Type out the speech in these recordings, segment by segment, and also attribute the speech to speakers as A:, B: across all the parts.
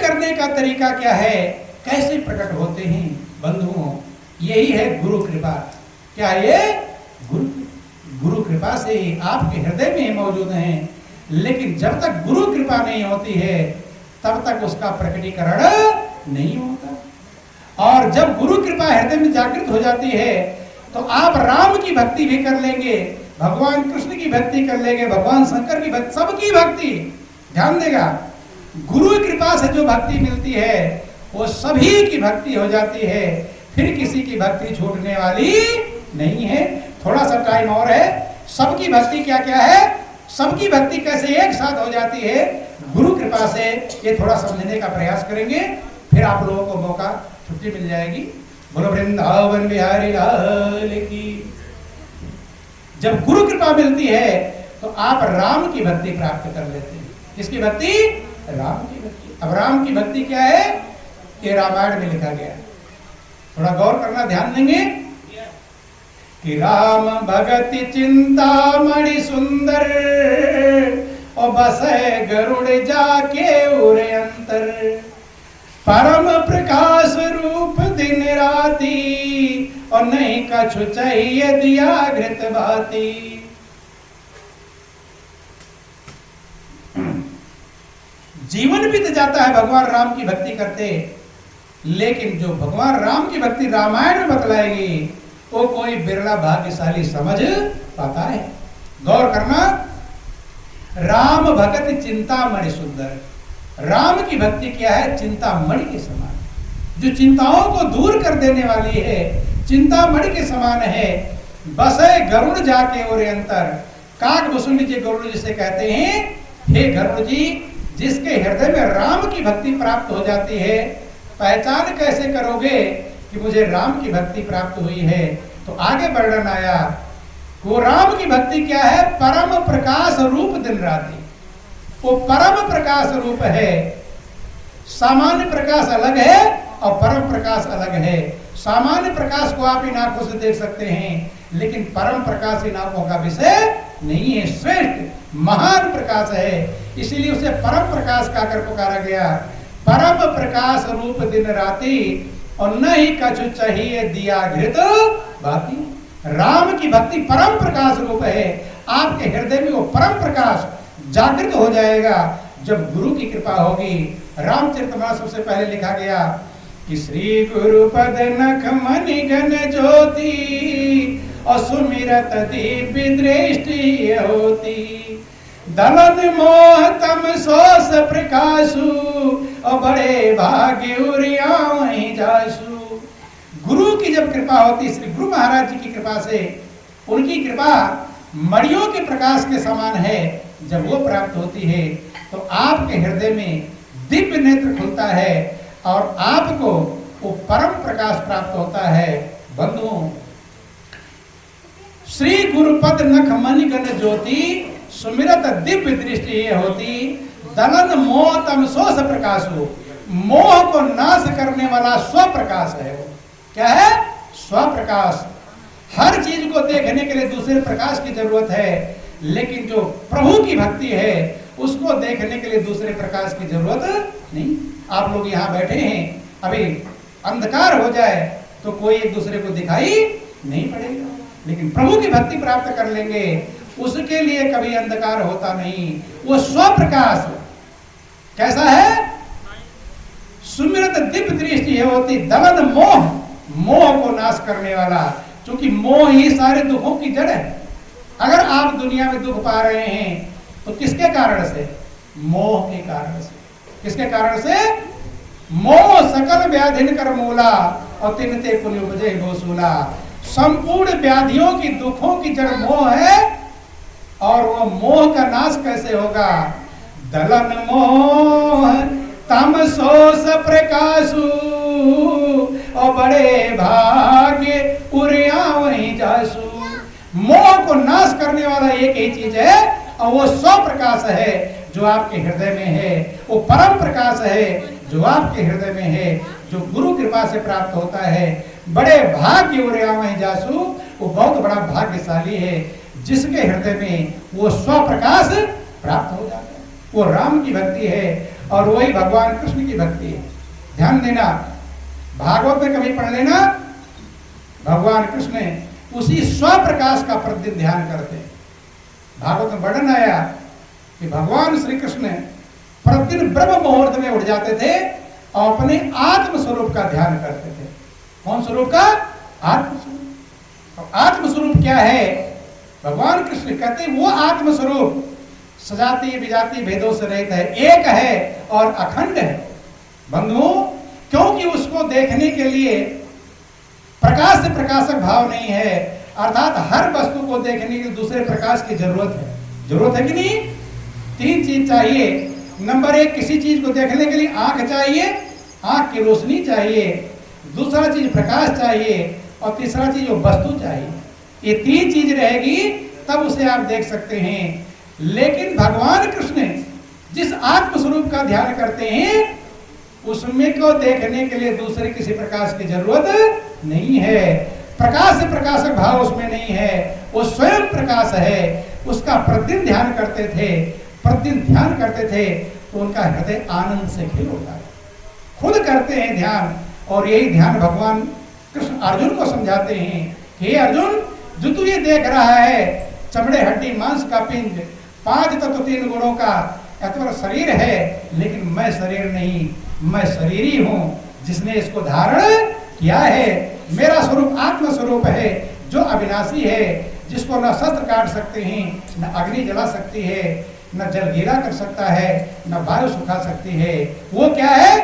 A: करने का तरीका क्या है, कैसे प्रकट होते हैं बंधुओं, यही है गुरु कृपा। क्या है ये? गुरु कृपा से आपके हृदय में मौजूद हैं, लेकिन जब तक गुरु कृपा नहीं होती है तब तक उसका प्रकटीकरण नहीं होता। और जब गुरु कृपा हृदय में जागृत हो जाती है तो आप राम की भक्ति भी कर लेंगे, भगवान कृष्ण की भक्ति कर लेंगे, भगवान शंकर की भक्ति, सबकी भक्ति। ध्यान देगा, गुरु कृपा से जो भक्ति मिलती है वो सभी की भक्ति हो जाती है, फिर किसी की भक्ति छूटने वाली नहीं है। थोड़ा सा टाइम और है, सबकी भक्ति क्या क्या है, सबकी भक्ति कैसे एक साथ हो जाती है गुरु कृपा से, ये थोड़ा समझने का प्रयास करेंगे, फिर आप लोगों को मौका, छुट्टी मिल जाएगी। बोलो वृंदावन बिहारी लाल की। जब गुरु कृपा मिलती है तो आप राम की भक्ति प्राप्त कर लेते हैं। किसकी भक्ति? राम की भक्ति। अब राम की भक्ति क्या है, ये रामायण में लिखा गया है, थोड़ा गौर करना, ध्यान देंगे कि राम भगति चिंतामणि सुंदर, और बसे गरुड़ जाके उरे अंतर, परम प्रकाश रूप दिन राती, और नहीं कछु चाहिए दिया घृत भाती। जीवन बीत जाता है भगवान राम की भक्ति करते, लेकिन जो भगवान राम की भक्ति रामायण में बतलाएगी वो कोई बिरला भाग्यशाली समझ पाता है। गौर करना, राम भगति चिंतामणि सुंदर। राम की भक्ति क्या है? चिंतामणि के समान, जो चिंताओं को दूर कर देने वाली है, चिंतामणि के समान है। बसे गरुड़ जाके और अंतर, काक वसुंडी जी गरुड़ जिसे कहते हैं, हे गरुड़ जी, जिसके हृदय में राम की भक्ति प्राप्त हो जाती है, पहचान कैसे करोगे कि मुझे राम की भक्ति प्राप्त हुई है? तो आगे वर्णन आया, वो राम की भक्ति क्या है? परम प्रकाश रूप दिन राती। वो परम प्रकाश रूप है। सामान्य प्रकाश अलग है और परम प्रकाश अलग है। सामान्य प्रकाश को आप इन आंखों से देख सकते हैं, लेकिन परम प्रकाश इन आंखों का विषय नहीं है। श्रेष्ठ महान प्रकाश है, इसीलिए उसे परम प्रकाश कहकर पुकारा गया। परम प्रकाश रूप दिन राती, और न ही कछु चाहिए दिया घृत भाती। राम की भक्ति परम प्रकाश रूप है। आपके हृदय में वो परम प्रकाश जागृत हो जाएगा जब गुरु की कृपा होगी। रामचरितमानस सबसे पहले लिखा गया कि श्री गुरु पद नख मणि गण ज्योति, और सुमिरत दिव्य दृष्टि होती। दलन मोह तम सोस प्रकाशु, और बड़े भाग्य उरिया वहीं जासु। गुरु की जब कृपा होती, श्री गुरु महाराज जी की कृपा से, उनकी कृपा मणियों के प्रकाश के समान है, जब वो प्राप्त होती है तो आपके हृदय में दिव्य नेत्र खुलता है और आपको वो परम प्रकाश प्राप्त होता है। बंधुओं, श्री गुरुपद नख मणि गण ज्योति, सुमिरत दिव्य दृष्टि ये होती। दलन मोह तम सोस प्रकाशु, मोह को नाश करने वाला स्व प्रकाश है। वो क्या है? स्व प्रकाश। हर चीज को देखने के लिए दूसरे प्रकाश की जरूरत है, लेकिन जो प्रभु की भक्ति है उसको देखने के लिए दूसरे प्रकाश की जरूरत नहीं। आप लोग यहाँ बैठे हैं, अभी अंधकार हो जाए तो कोई एक दूसरे को दिखाई नहीं पड़ेगा, लेकिन प्रभु की भक्ति प्राप्त कर लेंगे, उसके लिए कभी अंधकार होता नहीं। वो स्व प्रकाश कैसा है? सुमिरत दिव्य दृष्टि है होती। दलन मोह, मोह को नाश करने वाला, क्योंकि मोह ही सारे दुखों की जड़ है। अगर आप दुनिया में दुख पा रहे हैं तो किसके कारण से? मोह के कारण से। किसके कारण से? मोह सकल व्याधिन कर मूला, और तिनते पुण्य उपजे गोसूला। संपूर्ण व्याधियों की, दुखों की जड़ मोह है, और वो मोह का नाश कैसे होगा? दलन मोह तम सोस प्रकाशु, और बड़े भाग्य उरिया वहीं जासु। मोह को नाश करने वाला एक ही चीज है, और वो स्व प्रकाश है जो आपके हृदय में है। वो परम प्रकाश है जो आपके हृदय में है, जो गुरु कृपा से प्राप्त होता है। बड़े भाग्य उरिया वहीं जासु, वो बहुत बड़ा भाग्यशाली है जिसके हृदय में वो स्व प्रकाश प्राप्त हो जाता है। वो राम की भक्ति है, और वही भगवान कृष्ण की भक्ति है। ध्यान देना, भागवत में कभी पढ़ लेना, भगवान कृष्ण उसी स्वप्रकाश का प्रतिदिन ध्यान करते हैं। भागवत में वर्णन आया कि भगवान श्री कृष्ण प्रतिदिन ब्रह्म मुहूर्त में उठ जाते थे और अपने आत्म स्वरूप का ध्यान करते थे। कौन स्वरूप का? आत्म स्वरूप। आत्म स्वरूप क्या है? भगवान कृष्ण कहते हैं वो आत्म स्वरूप सजातीय विजातीय भेदों से रहित है, एक है और अखंड है। बंधुओं, क्योंकि उसको देखने के लिए प्रकाश से प्रकाशक भाव नहीं है, अर्थात हर वस्तु को देखने के लिए दूसरे प्रकाश की जरूरत है। जरूरत है कि नहीं? 3 चीज चाहिए। नंबर 1, किसी चीज को देखने के लिए आंख चाहिए, आंख की रोशनी चाहिए। दूसरा चीज प्रकाश चाहिए और तीसरा चीज वो वस्तु चाहिए। ये 3 चीज रहेगी तब उसे आप देख सकते हैं। लेकिन भगवान कृष्ण जिस आत्म स्वरूप का ध्यान करते हैं उसमें को देखने के लिए दूसरे किसी प्रकाश की जरूरत नहीं है। प्रकाश से प्रकाशक भाव उसमें नहीं है, वो स्वयं प्रकाश है। उसका प्रतिदिन ध्यान करते थे, प्रतिदिन ध्यान करते थे तो उनका हृदय आनंद से खिल उठा। खुद करते हैं ध्यान, और यही ध्यान भगवान कृष्ण अर्जुन को समझाते हैं कि हे अर्जुन, जो तू ये देख रहा है चमड़े हड्डी मांस का पिंड, 5 तत्व 3 गुणों का अथवा शरीर है, लेकिन मैं शरीर नहीं, मैं शरीरी हूं जिसने इसको धारण किया है। मेरा स्वरूप आत्म स्वरूप है जो अविनाशी है, जिसको न शस्त्र काट सकते हैं, न अग्नि जला सकती है, न जल गीला कर सकता है, न वायु सुखा सकती है। वो क्या है?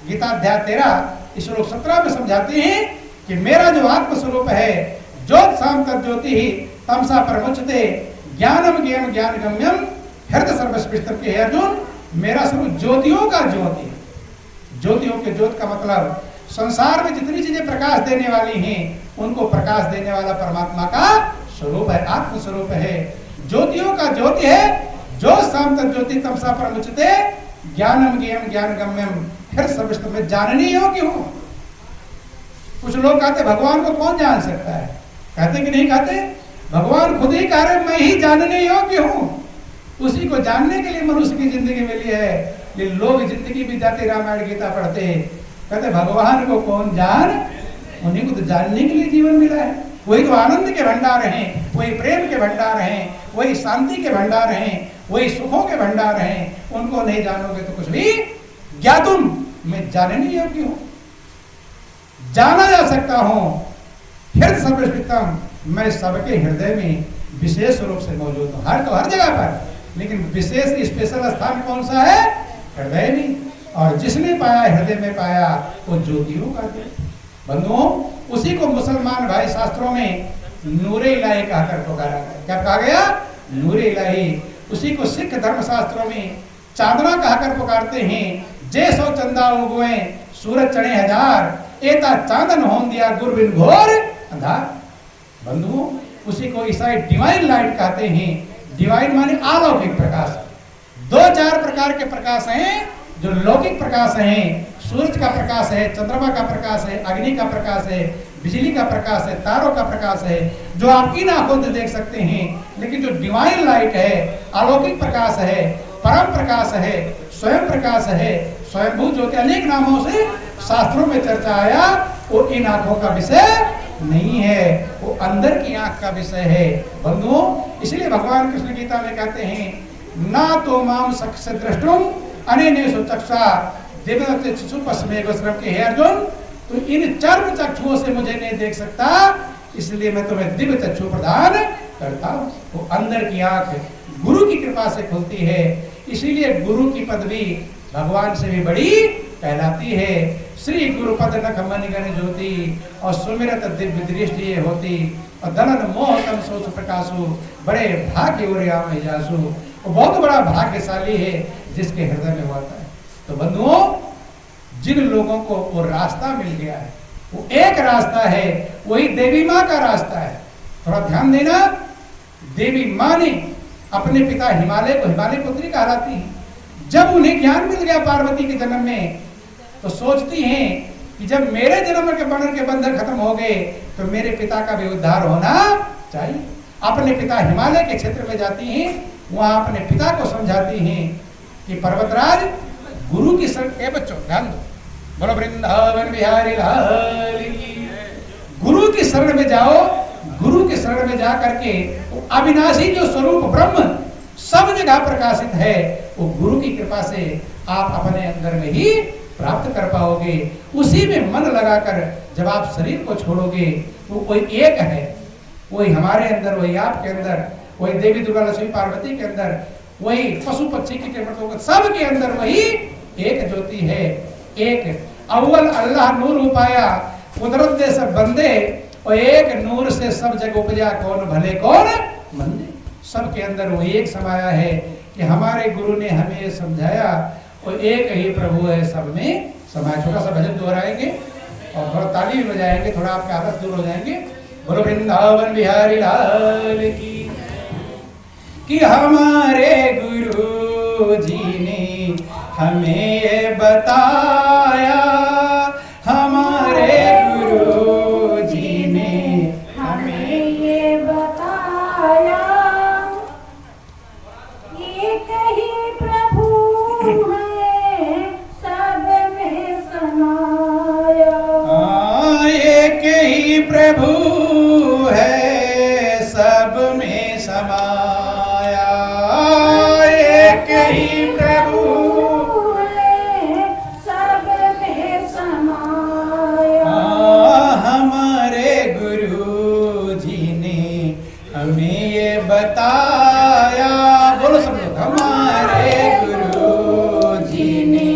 A: गीता अध्याय 13 श्लोक 17 में समझाते हैं कि मेरा जो आत्म स्वरूप है, ज्योत शाम तत् ज्योति ही तमसा परमुच्यते ज्ञानम ज्ञान ज्ञान गम्यम हृदय सर्वस्पृष्टम के हे अर्जुन, मेरा स्वरूप ज्योतियों का ज्योति है। ज्योतियों के ज्योत का मतलब संसार में जितनी चीजें प्रकाश देने वाली हैं उनको प्रकाश देने वाला परमात्मा का स्वरूप है, आत्म स्वरूप है। ज्योतियों का ज्योति है, जो शाम तक ज्योति तमसा परमुच्यते ज्ञानम ज्ञान ज्ञान गम्यम हृदय सर्वस्पृष्टम, में जानने योग्य हूं। कुछ लोग कहते भगवान को कौन जान सकता है? कहते कि नहीं कहते? भगवान खुद ही कह रहे मैं ही जानने योग्य हूं। उसी को जानने के लिए मनुष्य की जिंदगी मिली है। लेकिन लोग जिंदगी भी जाते रामायण गीता पढ़ते, कहते भगवान को कौन जान, उन्हीं को तो जानने के लिए जीवन मिला है। वही तो आनंद के भंडार हैं, वही प्रेम के भंडार हैं, वही शांति के भंडार हैं, वही सुखों के भंडार हैं। उनको नहीं जानोगे तो कुछ भी ज्ञातुम, मैं जानने योग्य हूं, जाना जा सकता हूं। हृदय सर्वस्पृष्टम, मैं सबके हृदय में विशेष रूप से मौजूद हूं। हर जगह पर, लेकिन विशेष स्पेशल स्थान कौन सा है? हृदय में। और जिसने पाया हृदय में पाया वो ज्योतियों का ज्योति। बंधुओं, उसी को मुसलमान भाई शास्त्रों में नूरे इलाही कहकर पुकारा गया। क्या कहा गया? नूरे इलाही। उसी को सिख धर्म शास्त्रों में चांदना कहकर पुकारते हैं। जय सौ चंदा उगोए सूरज चढ़े 1000, एता चांदन होन दिया गुरबिन घोर अंधार। बंधुओं, उसी को ईसाई डिवाइन लाइट कहते हैं। डिवाइन माने अलौकिक प्रकाश। 2-4 प्रकार के प्रकाश हैं जो लौकिक प्रकाश हैं। सूरज का प्रकाश है, चंद्रमा का प्रकाश है, अग्नि का प्रकाश है, बिजली का प्रकाश है, तारों का प्रकाश है, जो आप इन आंखों से देख सकते हैं। लेकिन जो डिवाइन लाइट है, अलौकिक प्रकाश है, परम प्रकाश है, स्वयं प्रकाश है, स्वयंभू ज्योति, अनेक नामों से शास्त्रों में चर्चा आया, वो इन आंखों का विषय नहीं है, वो अंदर की आंख का विषय है। बंधुओं, इसलिए भगवान कृष्ण गीता में कहते हैं ना तो माम सक्ष दृष्टुम अनेनेषु चक्षा दिव्य चक्षु पश्चिमे गोस्त्रम के हे अर्जुन, तो इन चर्म चक्षुओं से मुझे नहीं देख सकता, इसलिए मैं तुम्हें दिव्य चक्षु प्रदान करता हूं। वो अंदर की आंख गुरु की कृपा से खुलती है। इसीलिए गुरु की पदवी भगवान से भी बड़ी कहलाती है। श्री गुरु पद नख मणिगण ज्योति और सुमिरत दिव्य दृष्टि ये होती और दनन मोह तम सोच प्रकाशु, बड़े भाग्य और जासु। वो बहुत बड़ा भाग्यशाली है जिसके हृदय में होता है। तो बंधुओं, जिन लोगों को वो रास्ता मिल गया है, वो एक रास्ता है, वही देवी माँ का रास्ता है। थोड़ा ध्यान देना, देवी माँ ने अपने पिता हिमालय को हिमालय पुत्री कहलाती है। जब उन्हें ज्ञान मिल गया पार्वती के जन्म में, तो सोचती हैं कि जब मेरे जन्म के बंधन के बंधन खत्म हो गए तो मेरे पिता का भी उद्धार होना चाहिए। अपने पिता हिमालय के क्षेत्र में जाती हैं, वहां अपने पिता को समझाती हैं कि पर्वतराज, गुरु की शरण, ए बच्चों ध्यान दो, बोलो वृंदावन बिहारी लाल की। गुरु की शरण में जाओ, गुरु के शरण में जा करके अविनाशी जो स्वरूप ब्रह्म सब जगह प्रकाशित है, वो गुरु की कृपा से आप अपने अंदर में ही प्राप्त कर पाओगे। उसी में मन लगाकर जब आप शरीर को छोड़ोगे, वो कोई एक है, वही हमारे अंदर, वही आपके अंदर, वही देवी दुर्गा लक्ष्मी पार्वती के अंदर, वही पशु पक्षी के सब के अंदर वही एक ज्योति है। एक अव्वल अल्लाह नूर उपाया, कुदरत दे सब बंदे, और एक नूर से सब जग उपजा, कौन भले कौन मंदे। सबके अंदर वो एक समाया है कि हमारे गुरु ने हमें ये समझाया, और एक ही प्रभु है सब में समाया। छोटा सा भजन दोहराएंगे और थोड़ा ताली भी बजाएंगे, थोड़ा आपके आदत दूर हो जाएंगे। बोलो वृंदावन बिहारी लाल की। कि हमारे गुरु जी ने हमें ये बताया, हमारे गुरु जी ने हमें ये बताया,
B: एक ही प्रभु है सब में समाया।
A: एक ही प्रभु है सब में समाया, एक ही प्रभु
B: है सब में समाया।
A: हमारे गुरु जी ने हमें ये बताया। बोलो सब लोग, हमारे गुरु जी ने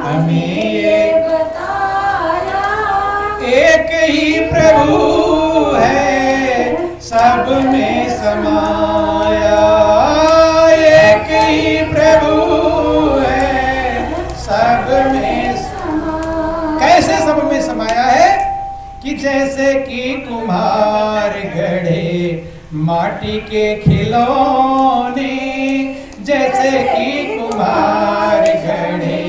A: हमें ये
B: बताया,
A: एक ही प्रभु है सब में समाया, एक ही प्रभु है सब में समाया। कैसे सब में समाया है? कि जैसे कि कुम्हार गढ़े माटी के खिलौने, जैसे कि कुम्हार गढ़े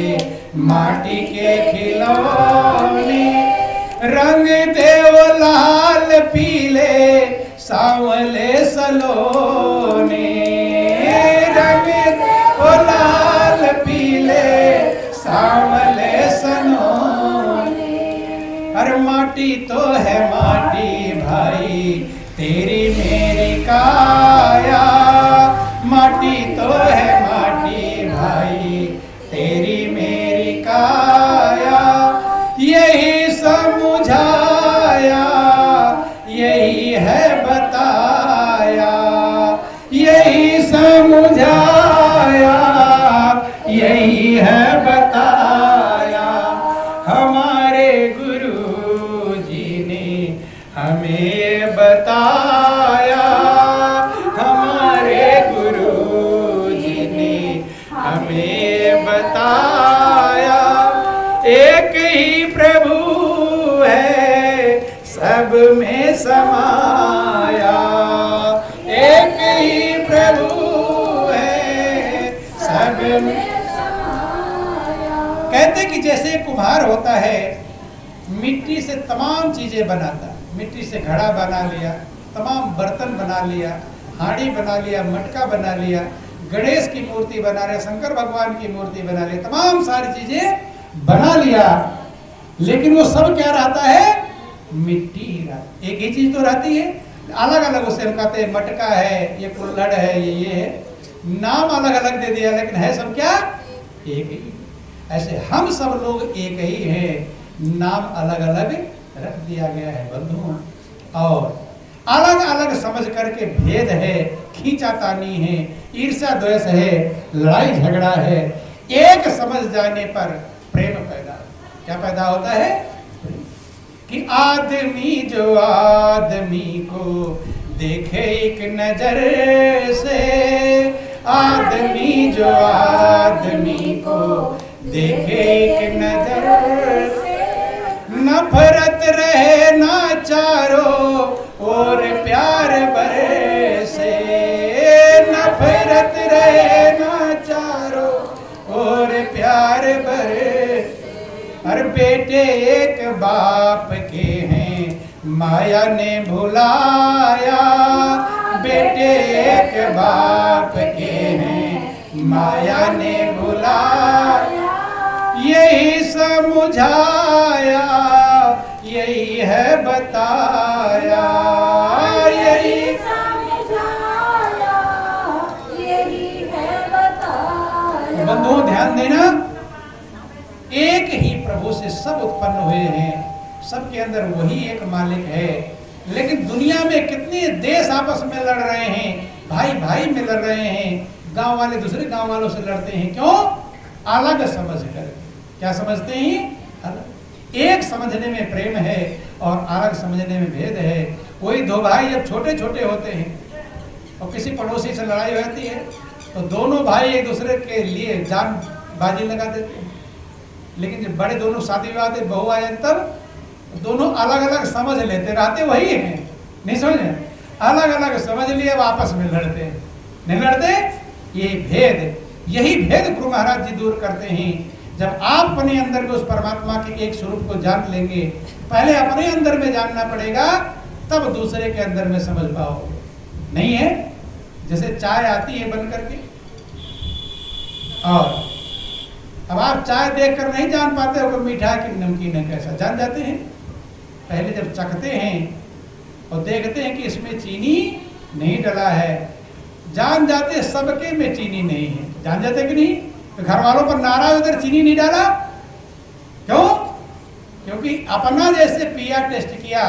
A: माटी के खिलौने, रंग देव लाल पीले सांवले सलोने, रंग देव लाल पीले सांवले सलोने। अरे माटी तो है माटी भाई तेरी मेरी काया, माटी तो है माटी भाई तेरी मेरी काया। यही समझाया, यही है बताया, यही समझाया, यही है बताया। हमारे गुरु जी ने हमें बताया, हमारे गुरु जी ने हमें बताया। एक ही प्रभु है सब में समाया, एक ही प्रभु है सब में समाया। कहते कि जैसे कुम्हार होता है, मिट्टी से तमाम चीजें बनाता है, मिट्टी से घड़ा बना लिया, तमाम बर्तन बना लिया, हांडी बना लिया, मटका बना लिया, गणेश की मूर्ति बना लिया, शंकर भगवान की मूर्ति बना लिया, तमाम सारी चीजें बना लिया, लेकिन वो सब क्या रहता है? मिट्टी रहती। एक ही चीज तो रहती है, अलग अलग उसे हम कहते हैं मटका है, ये कुल्हड़ है, ये है, नाम अलग अलग दे दिया, लेकिन है सब क्या? एक ही। ऐसे हम सब लोग एक ही हैं, नाम अलग अलग रख दिया गया है बंधुओं, और अलग अलग समझ करके भेद है, खींचातानी है, ईर्ष्या द्वेष है, लड़ाई झगड़ा है। एक समझ जाने पर प्रेम पैदा, क्या पैदा होता है? कि आदमी जो आदमी को देखे एक नजर से, आदमी जो आदमी को देखे एक नजर से, नफरत रहे ना चारों और प्यार बरसे, नफरत रहे ना चारों और प्यार बरसे। हर बेटे एक बाप के हैं माया ने भुलाया, बेटे एक बाप के हैं माया ने भुलाया। यही समझाया, यही है बताया, यही
B: समझाया, यही है बताया।
A: बंधुओं ध्यान देना, एक ही प्रभु से सब उत्पन्न हुए हैं, सबके अंदर वही एक मालिक है। लेकिन दुनिया में कितने देश आपस में लड़ रहे हैं, भाई भाई में लड़ रहे हैं, गांव वाले दूसरे गांव वालों से लड़ते हैं। क्यों? अलग समझ कर। क्या समझते हैं? अलग। एक समझने में प्रेम है और अलग समझने में भेद है। वही दो भाई जब छोटे छोटे होते हैं और किसी पड़ोसी से लड़ाई होती है तो दोनों भाई एक दूसरे के लिए जान बाजी लगा देते हैं। लेकिन जब बड़े दोनों शादी विवाह बहू आए तब दोनों अलग अलग समझ लेते, रहते वही हैं, नहीं समझे, अलग अलग समझ लिए, अब आपस में लड़ते हैं, नहीं लड़ते। ये भेद, यही भेद गुरु महाराज जी दूर करते हैं। जब आप अपने अंदर में उस परमात्मा के एक स्वरूप को जान लेंगे, पहले अपने अंदर में जानना पड़ेगा, तब दूसरे के अंदर में समझ पाओगे। नहीं है जैसे चाय आती है बन करके, और अब आप चाय देखकर नहीं जान पाते हो कि मीठा कि नमकीन है, कैसा जान जाते हैं। पहले जब चखते हैं और देखते हैं कि इसमें चीनी नहीं डला है, जान जाते सबके में चीनी नहीं है, जान जाते कि नहीं। तो घर वालों पर नाराज उधर चीनी नहीं डाला, क्यों? क्योंकि अपना जैसे पिया, टेस्ट किया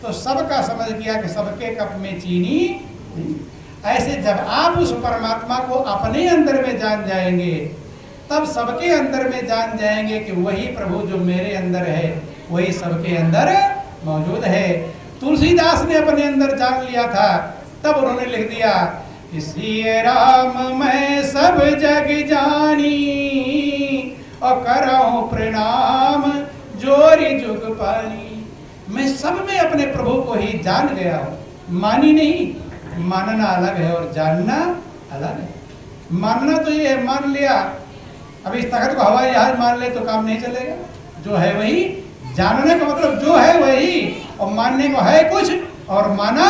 A: तो सबका समझ किया कि सबके कप में चीनी नहीं। ऐसे जब आप उस परमात्मा को अपने अंदर में जान जाएंगे, तब सबके अंदर में जान जाएंगे कि वही प्रभु जो मेरे अंदर है वही सबके अंदर मौजूद है। तुलसीदास ने अपने अंदर जान लिया था, तब उन्होंने लिख दिया कि सिय राम मैं सब जग जानी और करहूं प्रणाम जोरी जुग पानी। मैं सब में अपने प्रभु को ही जान गया हूँ, मानी नहीं। मानना अलग है और जानना अलग है। मानना तो ये है, मान लिया, अब इस तख्त को हवाई जहाज मान ले तो काम नहीं चलेगा। जो है वही, जानने का मतलब जो है वही, और मानने को है कुछ और माना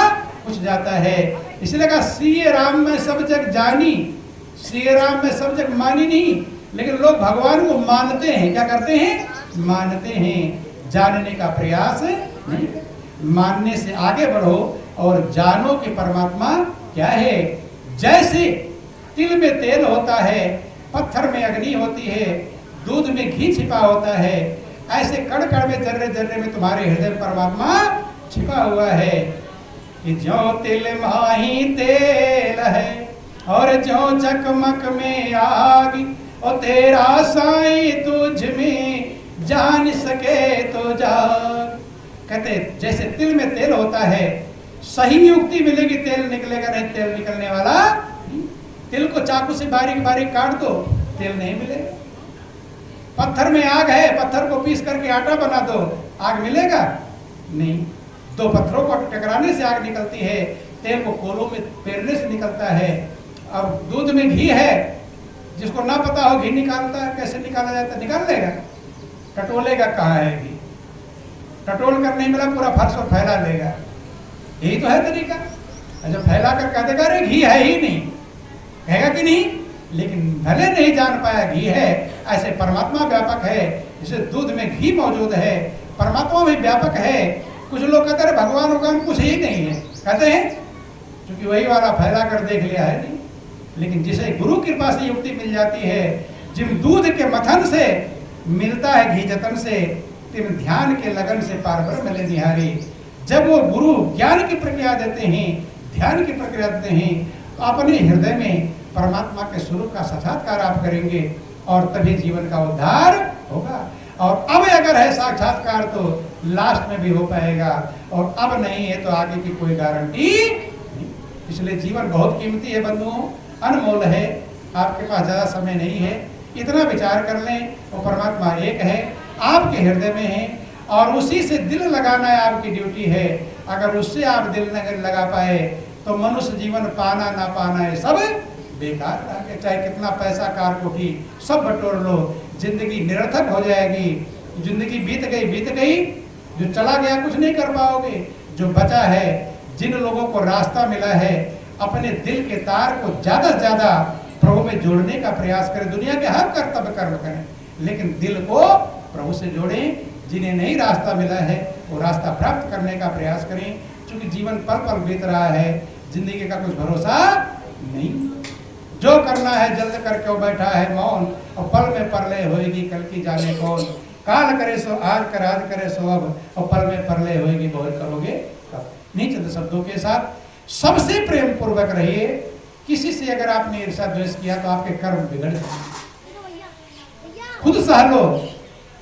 A: कुछ जाता है। इसलिए कहा श्री राम में सब जग जानी, श्री राम में सब जग मानी नहीं। लेकिन लोग भगवान को मानते हैं, क्या करते हैं? मानते हैं, जानने का प्रयास नहीं। मानने से आगे बढ़ो और जानो कि परमात्मा क्या है। जैसे तिल में तेल होता है, पत्थर में अग्नि होती है, दूध में घी छिपा होता है, ऐसे कण कण में, जर्रे जर्रे में तुम्हारे हृदय परमात्मा छिपा हुआ है। कि ज्यों तिल माही तेल है और ज्यों चकमक में आग, और तेरा साईं तुझ में जान सके तो जाग। कहते जैसे तिल में तेल होता है, सही युक्ति मिलेगी तेल निकलेगा, नहीं तेल निकलने वाला। तिल को चाकू से बारीक बारीक काट दो, तेल नहीं मिलेगा। पत्थर में आग है, पत्थर को पीस करके आटा बना दो, आग मिलेगा नहीं। दो पत्थरों को टकराने से आग निकलती है, तेल को कोलों में पेरने से निकलता है। अब दूध में घी है, जिसको ना पता हो घी निकालता है, कैसे निकाला जाता है, निकाल लेगा, टटोलेगा कहाँ है घी, टटोल कर नहीं मिला पूरा फर्श को फैला लेगा। यही तो है तरीका। जब फैला कर कह देगा अरे घी है ही नहीं, कहेगा कि नहीं। लेकिन भले नहीं जान पाया घी है, ऐसे परमात्मा व्यापक है। जैसे दूध में घी मौजूद है, परमात्मा भी व्यापक है। कुछ लोग कहते हैं भगवान भगवान कुछ ही नहीं है, कहते हैं क्योंकि वही वाला फैला कर देख लिया है नहीं। लेकिन जिसे गुरु कृपा से युक्ति मिल जाती है, जिन दूध के मथन से मिलता है घी जतन से, तिम ध्यान के लगन से पार ब्रह्म ले निहारी। जब वो गुरु ज्ञान की प्रक्रिया देते हैं, ध्यान की प्रक्रिया देते हैं, तो अपने हृदय में परमात्मा के स्वरूप का साक्षात्कार आप करेंगे और तभी जीवन का उद्धार होगा। और अब अगर है साक्षात्कार तो लास्ट में भी हो पाएगा, और अब नहीं है तो आगे की कोई गारंटी नहीं। इसलिए जीवन बहुत कीमती है बंधुओं, अनमोल है। आपके पास ज़्यादा समय नहीं है, इतना विचार कर लें वो परमात्मा एक है, आपके हृदय में है, और उसी से दिल लगाना है आपकी ड्यूटी है। अगर उससे आप दिल न लगा पाए तो मनुष्य जीवन पाना ना पाना है सब बेकार रह गया। चाहे कितना पैसा, कार, कोठी सब बटोर लो, जिंदगी निरर्थक हो जाएगी। जिंदगी बीत गई, जो चला गया कुछ नहीं कर पाओगे। जो बचा है, जिन लोगों को रास्ता मिला है, अपने दिल के तार को ज़्यादा से ज़्यादा प्रभु में जोड़ने का प्रयास करें। दुनिया के हर कर्तव्य कर्म करें, लेकिन दिल को प्रभु से जोड़ें। जिन्हें नहीं रास्ता मिला है वो रास्ता प्राप्त करने का प्रयास करें, क्योंकि जीवन पल पल बीत रहा है, जिंदगी का कुछ भरोसा नहीं। जो करना है जल्द करके वो बैठा है मौन, और पल में परलय होएगी कल की जाने कौन। काल करे सो आज कर, आज करे सो अब, और पल में परलय होएगी बहुत करोगे तब। नीचे शब्दों के साथ सबसे प्रेम पूर्वक रहिए। किसी से अगर आपने ईर्ष्या द्वेष किया तो आपके कर्म बिगड़ जाएंगे। खुद सह लो,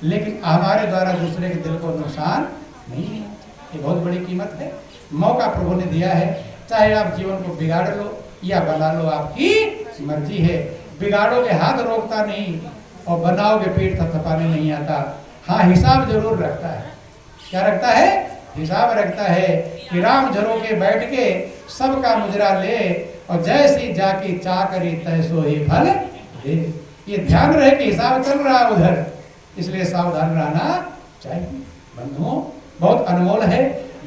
A: लेकिन हमारे द्वारा दूसरे के दिल को नुकसान नहीं है। ये बहुत बड़ी कीमत है। मौका प्रभु ने दिया है, चाहे आप जीवन को बिगाड़ लो या बना लो, आपकी मर्जी है। बिगाड़ोगे हाथ रोकता नहीं, और बनाओगे पेट थपथपाने नहीं आता। हाँ, हिसाब जरूर रखता है। क्या रखता है? हिसाब रखता है कि राम झरोके बैठ के सबका मुजरा ले, और जैसी जाकी चाकरी तैसो ही फल दे। ये ध्यान रहे कि हिसाब चल रहा है उधर, इसलिए सावधान रहना चाहिए। बंधुओं, बहुत अनमोल है।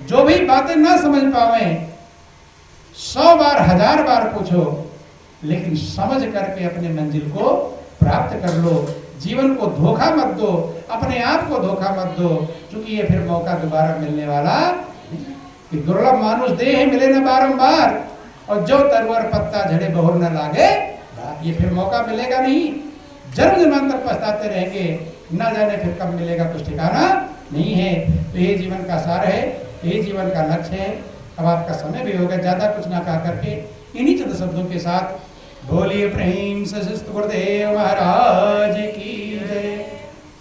A: जो भी बातें ना समझ पावे 100 बार 1000 बार पूछो, लेकिन समझ करके अपने मंजिल को प्राप्त कर लो। जीवन को धोखा मत दो, अपने आप को धोखा मत दो, क्योंकि ये फिर मौका दोबारा मिलने वाला कि दुर्लभ मानुष देह मिले न बारंबार, और जो तरवर पत्ता झड़े बहुर न लागे, ये फिर मौका मिलेगा नहीं। जन्म जन्मांतर पछताते रहेंगे, ना जाने फिर कब मिलेगा कुछ ठिकाना नहीं है। तो ये जीवन का सार है, ये जीवन का लक्ष्य है। अब आपका समय भी होगा, ज्यादा कुछ ना कहा करके इन्हीं चंद शब्दों के साथ बोलिए प्रेम से गुरुदेव महाराज की जय,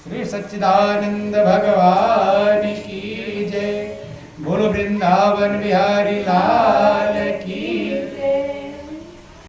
A: श्री सच्चिदानंद भगवान की जय, बोलो वृंदावन बिहारी लाल